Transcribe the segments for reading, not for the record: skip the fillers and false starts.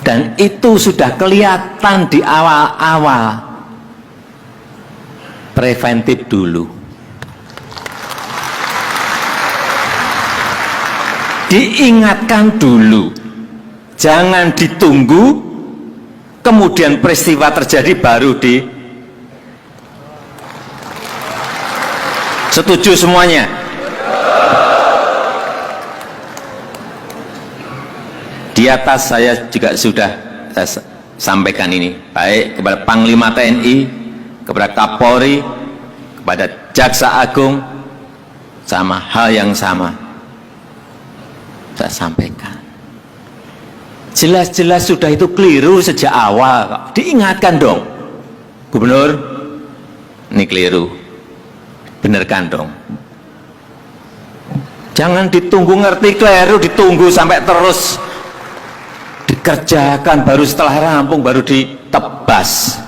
Dan itu sudah kelihatan di awal-awal. Preventif dulu. Diingatkan dulu. Jangan ditunggu, kemudian peristiwa terjadi baru di. Setuju semuanya? Di atas saya juga sudah sampaikan ini, baik kepada Panglima TNI, kepada Kapolri, kepada Jaksa Agung, sama hal yang sama saya sampaikan. Jelas-jelas sudah itu keliru sejak awal. Diingatkan dong, Gubernur, ini keliru, benerkan dong. Jangan ditunggu ngerti keliru, ditunggu sampai terus dikerjakan, baru setelah rampung baru ditebas.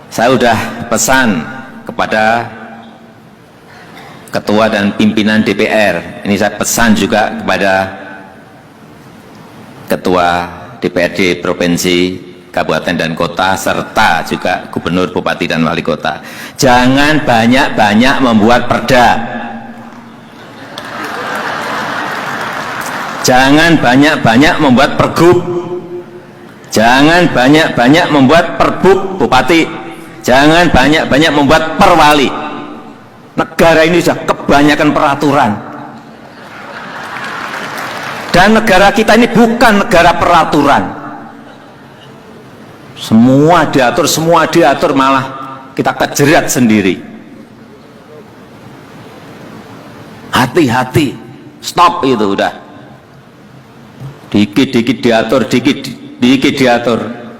Saya sudah pesan kepada ketua dan pimpinan DPR, ini saya pesan juga kepada ketua DPRD Provinsi, Kabupaten dan Kota, serta juga Gubernur, Bupati dan Wali Kota. Jangan banyak-banyak membuat perda. Jangan banyak-banyak membuat pergub. Jangan banyak-banyak membuat perbuk Bupati. Jangan banyak-banyak membuat perwali. Negara ini sudah kebanyakan peraturan. Dan negara kita ini bukan negara peraturan. Semua diatur, malah kita kejerat sendiri. Hati-hati, stop itu udah. Dikit-dikit diatur, dikit diatur.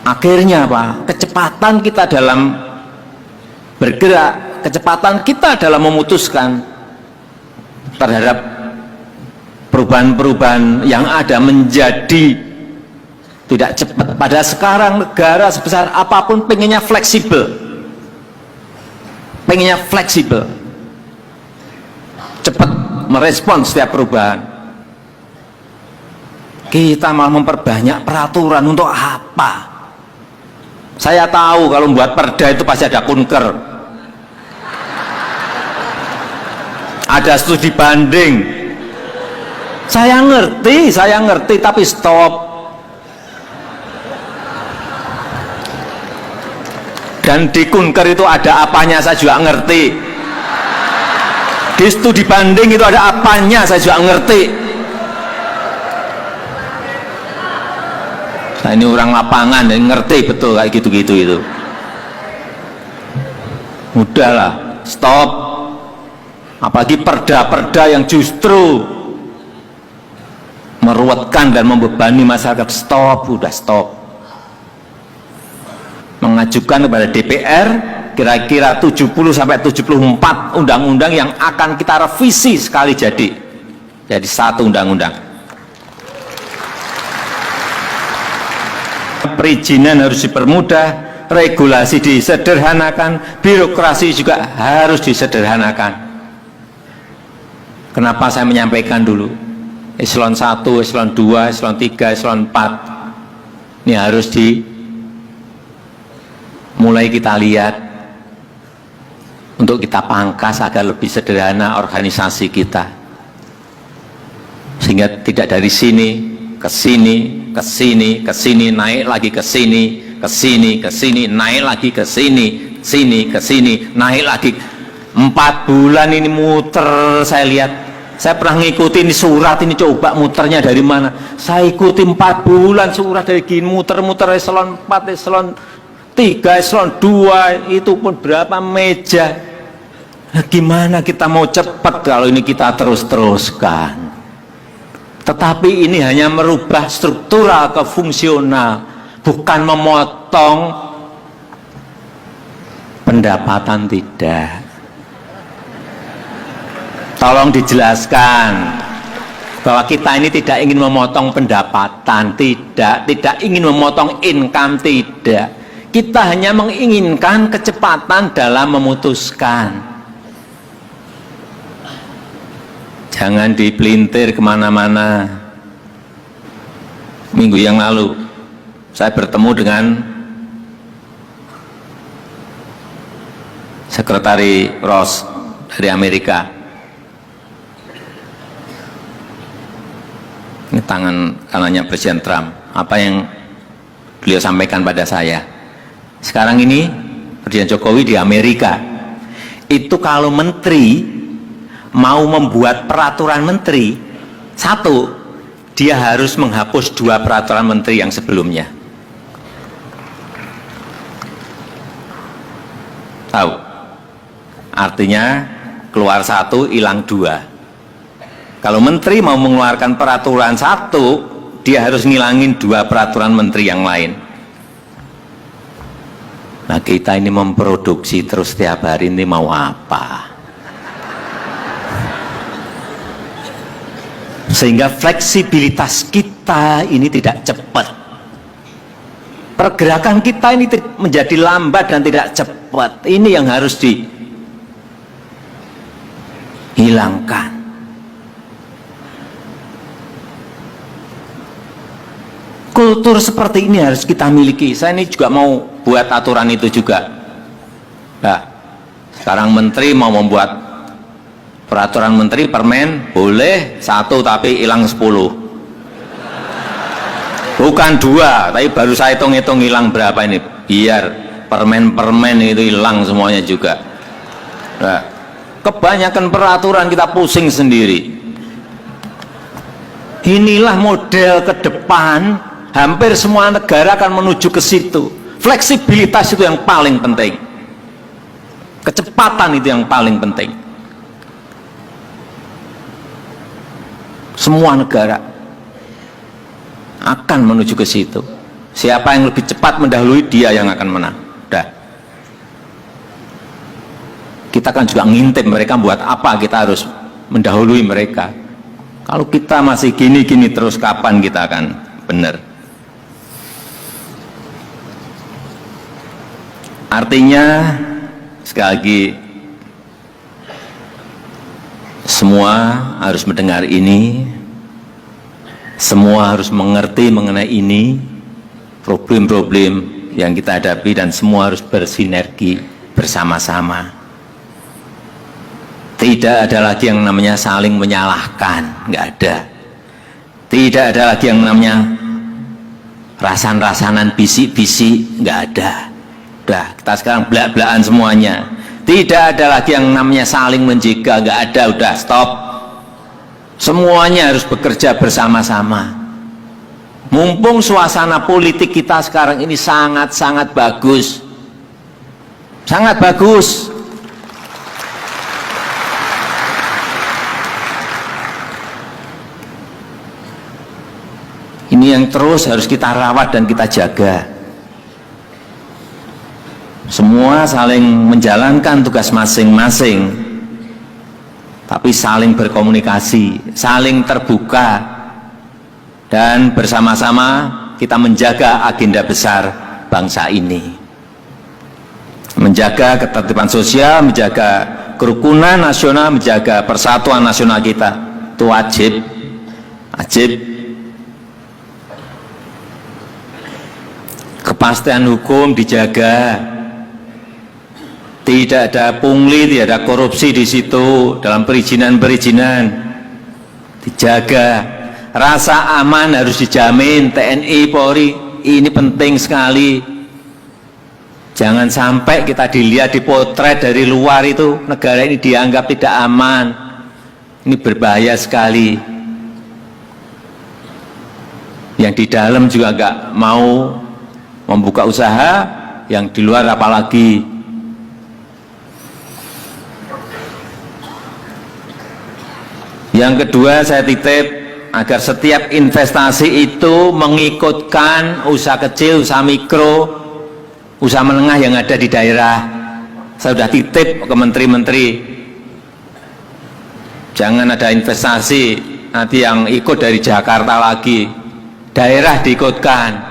Akhirnya apa? Kecepatan kita dalam bergerak, kecepatan kita dalam memutuskan terhadap perubahan-perubahan yang ada menjadi tidak cepat. Pada sekarang negara sebesar apapun pengennya fleksibel, cepat merespon setiap perubahan. Kita malah memperbanyak peraturan untuk apa? Saya tahu kalau membuat perda itu pasti ada kunker, ada studi banding. Saya ngerti, tapi stop. Dan di kunker itu ada apanya saya juga ngerti. Di studi banding itu ada apanya saya juga ngerti. Nah, ini orang lapangan dan ngerti betul kayak gitu-gitu itu. Udahlah, stop. Apalagi perda-perda yang justru meruwetkan dan membebani masyarakat. Udah stop. Mengajukan kepada DPR kira-kira 70-74 undang-undang yang akan kita revisi sekali jadi satu undang-undang. Perizinan harus dipermudah, regulasi disederhanakan, birokrasi juga harus disederhanakan. Kenapa saya menyampaikan dulu? Eselon 1, Eselon 2, Eselon 3, Eselon 4 ini harus mulai kita lihat untuk kita pangkas agar lebih sederhana organisasi kita, sehingga tidak dari sini ke sini, ke sini, ke sini, naik lagi ke sini, ke sini, ke sini, naik lagi ke sini, sini, ke sini, naik lagi. 4 bulan ini muter, saya lihat. Saya pernah ngikutin surat ini, coba muternya dari mana. Saya ikuti 4 bulan surat dari gini, muter-muter eselon 4, eselon 3, eselon 2, itu pun berapa meja. Nah, gimana kita mau cepat kalau ini kita terus-teruskan? Tetapi ini hanya merubah struktural ke fungsional, bukan memotong pendapatan, tidak. Tolong dijelaskan. bahwa kita ini tidak ingin memotong pendapatan, tidak ingin memotong income, tidak. Kita hanya menginginkan kecepatan dalam memutuskan. Jangan dipelintir kemana-mana. Minggu yang lalu saya bertemu dengan Sekretari Ross dari Amerika. Ini tangan kanannya Presiden Trump. Apa yang beliau sampaikan pada saya? Sekarang ini Presiden Jokowi di Amerika, itu kalau menteri mau membuat peraturan menteri, satu, dia harus menghapus 2 peraturan menteri yang sebelumnya. Tahu? Artinya keluar 1, hilang 2. Kalau menteri mau mengeluarkan peraturan 1, dia harus ngilangin 2 peraturan menteri yang lain. Nah, kita ini memproduksi terus setiap hari ini mau apa? Sehingga fleksibilitas kita ini tidak cepat. Pergerakan kita ini menjadi lambat dan tidak cepat. Ini yang harus dihilangkan. Kultur seperti ini harus kita miliki. Saya ini juga mau buat aturan itu juga. Nah, sekarang menteri mau membuat peraturan menteri permen, boleh 1 tapi hilang 10. Bukan 2, tapi baru saya hitung-hitung hilang berapa ini. Biar permen-permen itu hilang semuanya juga. Nah, kebanyakan peraturan kita pusing sendiri. Inilah model ke depan. Hampir semua negara akan menuju ke situ. Fleksibilitas itu yang paling penting. Kecepatan itu yang paling penting. Semua negara akan menuju ke situ. Siapa yang lebih cepat mendahului, dia yang akan menang. Udah. Kita kan juga ngintip mereka buat apa, kita harus mendahului mereka. Kalau kita masih gini-gini terus, kapan kita akan benar? Artinya, sekali lagi, semua harus mendengar ini, semua harus mengerti mengenai ini, problem-problem yang kita hadapi, dan semua harus bersinergi bersama-sama. Tidak ada lagi yang namanya saling menyalahkan, nggak ada. Tidak ada lagi yang namanya rasan-rasanan bisik-bisik, nggak ada. Udah, kita sekarang belak-belakan semuanya. Tidak ada lagi yang namanya saling menjaga, nggak ada, udah stop. Semuanya harus bekerja bersama-sama. Mumpung suasana politik kita sekarang ini sangat-sangat bagus. Sangat bagus. Ini yang terus harus kita rawat dan kita jaga. Semua saling menjalankan tugas masing-masing, tapi saling berkomunikasi, saling terbuka, dan bersama-sama kita menjaga agenda besar bangsa ini. Menjaga ketertiban sosial, menjaga kerukunan nasional, menjaga persatuan nasional kita. Itu wajib. Kepastian hukum dijaga. Tidak ada pungli, tidak ada korupsi di situ dalam perizinan-perizinan. Dijaga. Rasa aman harus dijamin. TNI, Polri, ini penting sekali. Jangan sampai kita dilihat, dipotret dari luar itu negara ini dianggap tidak aman. Ini berbahaya sekali. Yang di dalam juga nggak mau membuka usaha, yang di luar apalagi. Yang kedua, saya titip agar setiap investasi itu mengikutkan usaha kecil, usaha mikro, usaha menengah yang ada di daerah. Saya sudah titip ke menteri-menteri, jangan ada investasi nanti yang ikut dari Jakarta lagi, daerah diikutkan,